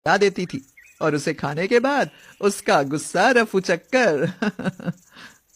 खिला देती थी और उसे खाने के बाद उसका गुस्सा रफू चक्कर।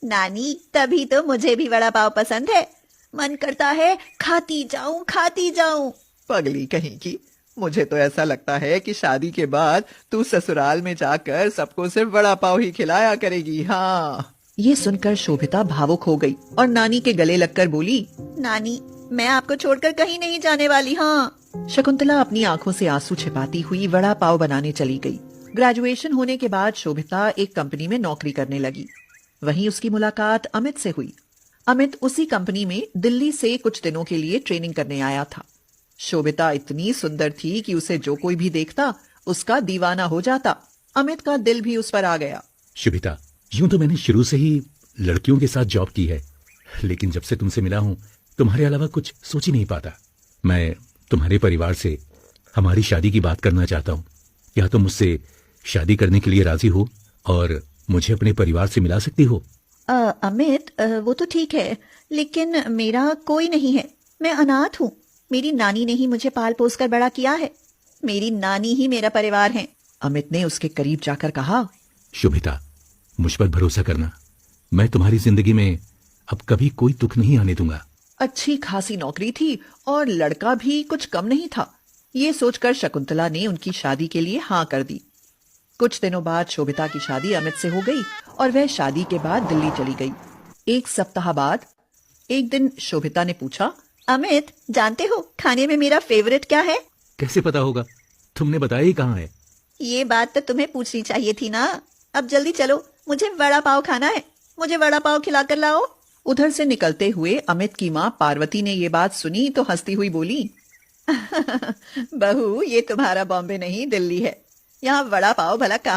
नानी, तभी तो मुझे भी वड़ा पाव पसंद है। मन करता है खाती जाऊं खाती जाऊं। पगली कहीं की, मुझे तो ऐसा लगता है कि शादी के बाद तू ससुराल में जाकर सबको सिर्फ वड़ा पाव ही खिलाया करेगी। हाँ। ये सुनकर शोभिता भावुक हो गई और नानी के गले लगकर बोली, नानी, मैं आपको छोड़कर कहीं नहीं जाने वाली। हाँ। शकुंतला अपनी आंखों से आंसू छिपाती हुई वड़ा पाव बनाने चली गई। ग्रेजुएशन होने के बाद शोभिता एक कंपनी में नौकरी करने लगी। वहीं उसकी मुलाकात अमित से हुई। अमित उसी कंपनी में दिल्ली से कुछ दिनों के लिए ट्रेनिंग करने आया था। शोभिता इतनी सुंदर थी कि उसे जो कोई भी देखता उसका दीवाना हो जाता। अमित का दिल भी उस पर आ गया। शुभिता, यूं तो मैंने शुरू से ही लड़कियों के साथ जॉब की है, लेकिन जब से तुमसे मिला हूं तुम्हारे अलावा कुछ सोच ही नहीं पाता। मैं तुम्हारे परिवार से हमारी शादी की बात करना चाहता हूं। क्या तुम मुझसे शादी करने के लिए राजी हो और मुझे अपने परिवार से मिला सकती हो? अमित, वो तो ठीक है, लेकिन मेरा कोई नहीं है। मैं अनाथ हूँ। मेरी नानी ने ही मुझे पाल पोस कर बड़ा किया है। मेरी नानी ही मेरा परिवार है। अमित ने उसके करीब जाकर कहा, शुभिता, मुझ पर भरोसा करना। मैं तुम्हारी जिंदगी में अब कभी कोई दुख नहीं आने दूंगा। अच्छी खासी नौकरी थी और लड़का भी कुछ कम नहीं था। ये सोचकर शकुंतला ने उनकी शादी के लिए हाँ कर दी। कुछ दिनों बाद शोभिता की शादी अमित से हो गई और वह शादी के बाद दिल्ली चली गई। एक सप्ताह बाद एक दिन शोभिता ने पूछा, अमित, जानते हो खाने में मेरा फेवरेट क्या है? कैसे पता होगा? तुमने बताया ही कहाँ है। ये बात तो तुम्हें पूछनी चाहिए थी ना। अब जल्दी चलो, मुझे वड़ा पाव खाना है। मुझे वड़ा पाव खिलाकर लाओ। उधर से निकलते हुए अमित की माँ पार्वती ने ये बात सुनी तो हंसती हुई बोली, बहू, ये तुम्हारा बॉम्बे नहीं दिल्ली है। यहाँ वड़ा पाव भला कहाँ